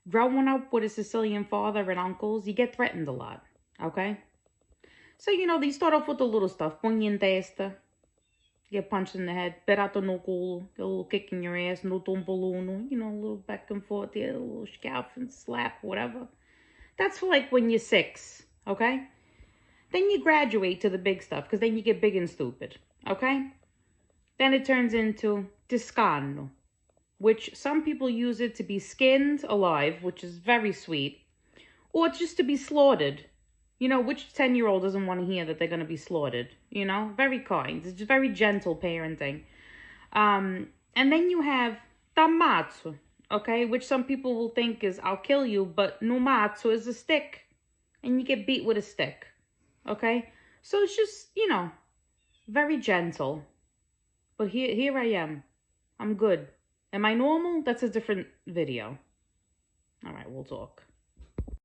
Growing up with a Sicilian father and uncles, you get threatened a lot, okay? So, they start off with the little stuff. Pugni in testa, get punched in the head. Perato no culo, get a little kick in your ass. No tomboluno, a little back and forth, a little scalp and slap, whatever. That's for like when you're 6, okay? Then you graduate to the big stuff, because then you get big and stupid, okay? Then it turns into discano, which some people use it to be skinned alive, which is very sweet, or just to be slaughtered. Which 10-year-old doesn't want to hear that they're going to be slaughtered? Very kind. It's just very gentle parenting. And then you have tamatsu, okay, which some people will think is I'll kill you, but numatsu is a stick, and you get beat with a stick, okay? So it's just, very gentle. But here I am. I'm good. Am I normal? That's a different video. All right, we'll talk.